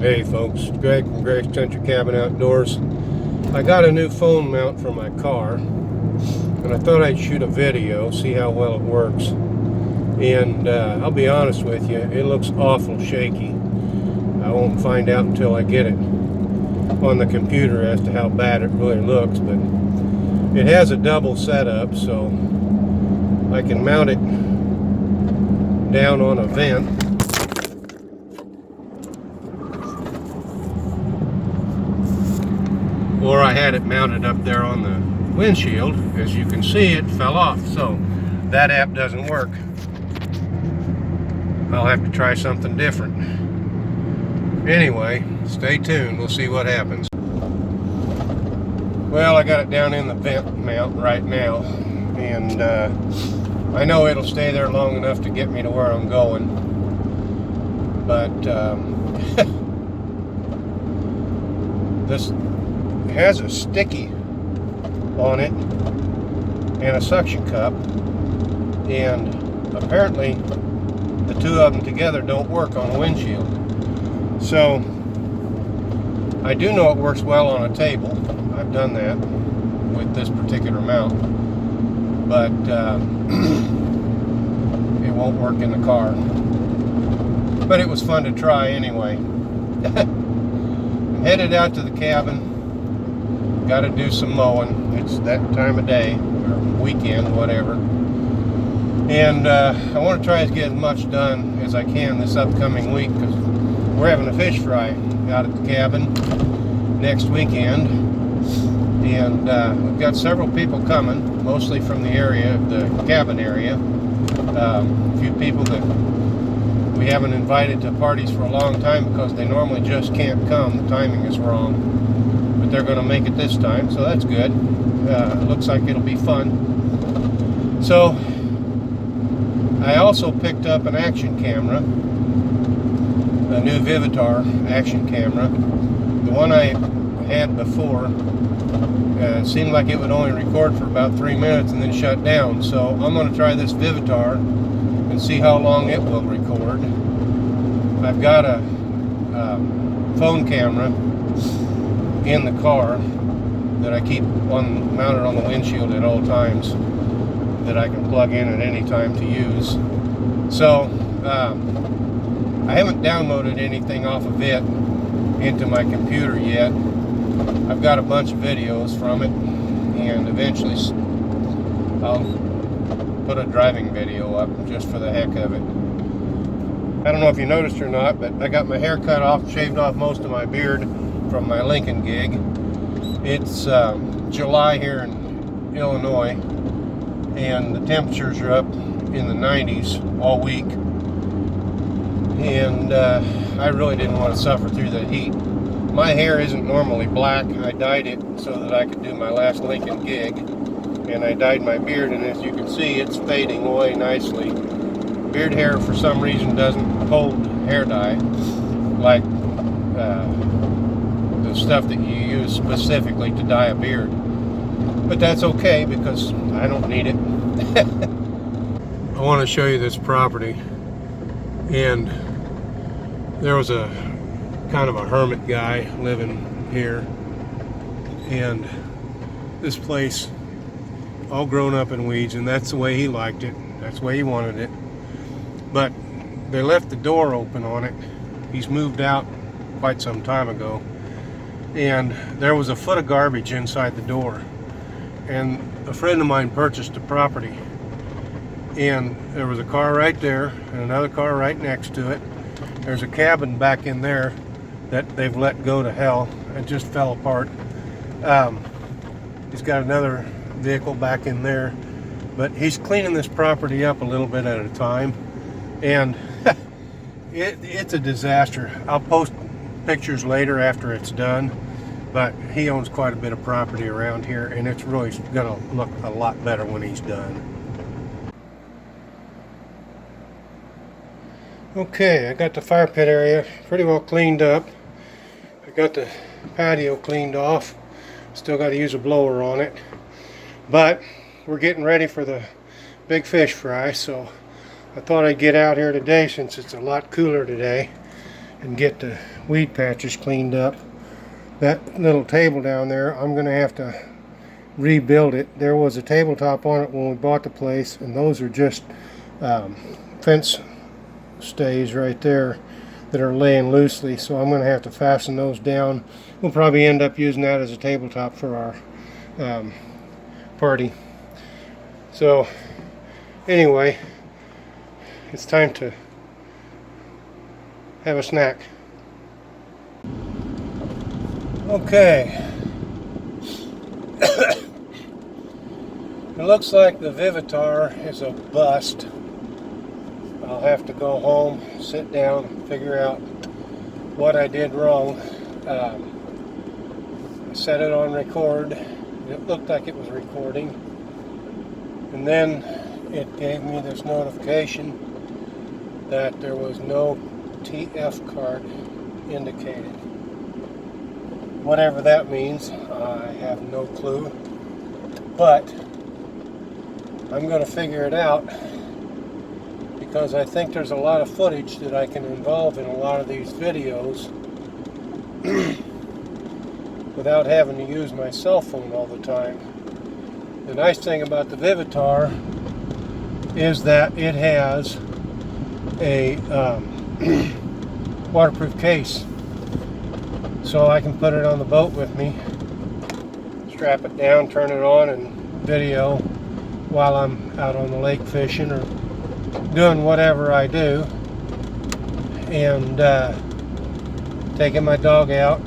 Hey folks, Greg from Greg's Country Cabin Outdoors. I got a new phone mount for my car, and I thought I'd shoot a video, see how well it works. And I'll be honest with you, it looks awful shaky. I won't find out until I get it on the computer as to how bad it really looks, but it has a double setup, so I can mount it down on a vent. Or I had it mounted up there on the windshield. As you can see, it fell off, so that app doesn't work. I'll have to try something different. Anyway, stay tuned, we'll see what happens. Well, I got it down in the vent mount right now, and I know it'll stay there long enough to get me to where I'm going, but this has a sticky on it and a suction cup, and apparently the two of them together don't work on a windshield. So I do know it works well on a table. I've done that with this particular mount, but it won't work in the car. But it was fun to try anyway. I'm headed out to the cabin. Got to do some mowing. It's that time of day, or weekend, whatever. And I want to try to get as much done as I can this upcoming week, because we're having a fish fry out at the cabin next weekend. And we've got several people coming, mostly from the area, the cabin area. A few people that we haven't invited to parties for a long time because they normally just can't come. The timing is wrong. They're going to make it this time, so that's good. It looks like it'll be fun. So I also picked up an action camera, a new Vivitar action camera. The one I had before seemed like it would only record for about 3 minutes and then shut down. So I'm going to try this Vivitar and see how long it will record. I've got a phone camera in the car that I keep mounted on the windshield at all times, that I can plug in at any time to use. So I haven't downloaded anything off of it into my computer yet. I've got a bunch of videos from it, and eventually I'll put a driving video up just for the heck of it. I don't know if you noticed or not, but I got my hair cut off, shaved off most of my beard from my Lincoln gig. It's July here in Illinois, and the temperatures are up in the 90s all week, and I really didn't want to suffer through the heat. My hair isn't normally black. I dyed it so that I could do my last Lincoln gig, and I dyed my beard, and as you can see, it's fading away nicely. Beard hair for some reason doesn't hold hair dye like the stuff that you use specifically to dye a beard, but that's okay because I don't need it. I want to show you this property, and there was a kind of a hermit guy living here, and this place all grown up in weeds, and that's the way he liked it, that's the way he wanted it. But they left the door open on it. He's moved out quite some time ago, and there was a foot of garbage inside the door. And a friend of mine purchased the property, and there was a car right there and another car right next to it. There's a cabin back in there that they've let go to hell. It just fell apart. He's got another vehicle back in there, but he's cleaning this property up a little bit at a time, and it's a disaster. I'll post pictures later after it's done, but he owns quite a bit of property around here, and it's really gonna look a lot better when he's done. Okay, I got the fire pit area pretty well cleaned up. I got the patio cleaned off. Still got to use a blower on it, but we're getting ready for the big fish fry, so I thought I'd get out here today since it's a lot cooler today and get the weed patches cleaned up. That little table down there, I'm going to have to rebuild it. There was a tabletop on it when we bought the place, and those are just fence stays right there that are laying loosely, so I'm going to have to fasten those down. We'll probably end up using that as a tabletop for our party. So anyway, it's time to have a snack. Okay. It looks like the Vivitar is a bust. I'll have to go home, sit down, figure out what I did wrong. I set it on record. It looked like it was recording. And then it gave me this notification that there was no TF card indicated. Whatever that means, I have no clue. But I'm going to figure it out, because I think there's a lot of footage that I can involve in a lot of these videos without having to use my cell phone all the time. The nice thing about the Vivitar is that it has a waterproof case, so I can put it on the boat with me, strap it down, turn it on, and video while I'm out on the lake fishing or doing whatever I do. And taking my dog out,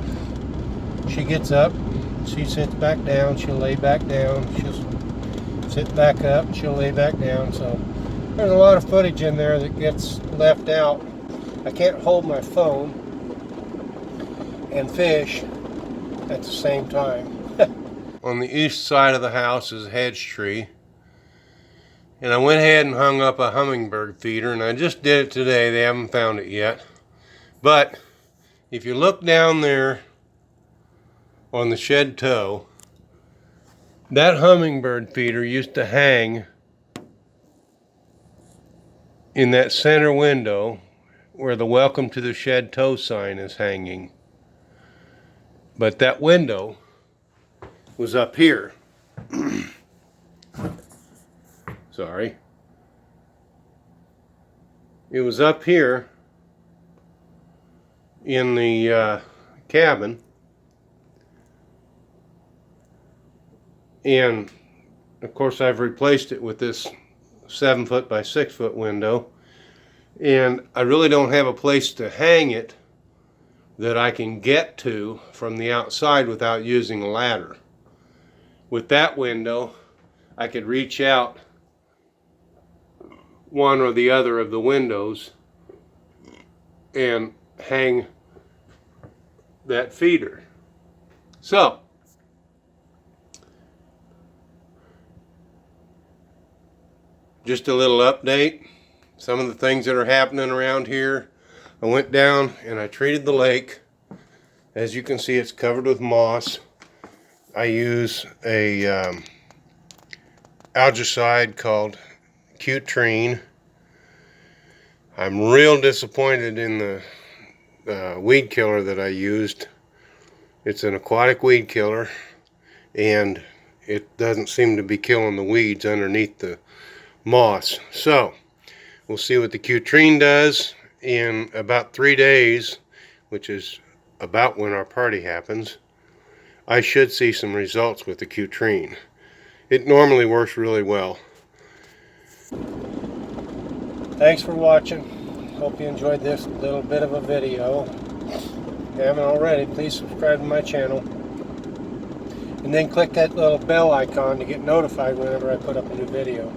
she gets up, she sits back down, she'll lay back down, she'll sit back up, she'll lay back down. So there's a lot of footage in there that gets left out. I can't hold my phone and fish at the same time. On the east side of the house is a hedge tree, and I went ahead and hung up a hummingbird feeder, and I just did it today. They haven't found it yet. But if you look down there on the shed toe, that hummingbird feeder used to hang in that center window where the Welcome to the Shed Toe sign is hanging. But that window was up here. Sorry. It was up here in the cabin. And of course I've replaced it with this 7-foot by 6-foot window. And I really don't have a place to hang it that I can get to from the outside without using a ladder. With that window, I could reach out one or the other of the windows and hang that feeder. So, just a little update. Some of the things that are happening around here. I went down and I treated the lake. As you can see, it's covered with moss. I use a algicide called Cutrine. I'm real disappointed in the weed killer that I used. It's an aquatic weed killer, and it doesn't seem to be killing the weeds underneath the moss. So we'll see what the Cutrine does. In about 3 days, which is about when our party happens, I should see some results with the Cutrine. It normally works really well. Thanks for watching. Hope you enjoyed this little bit of a video. If you haven't already, please subscribe to my channel. And then click that little bell icon to get notified whenever I put up a new video.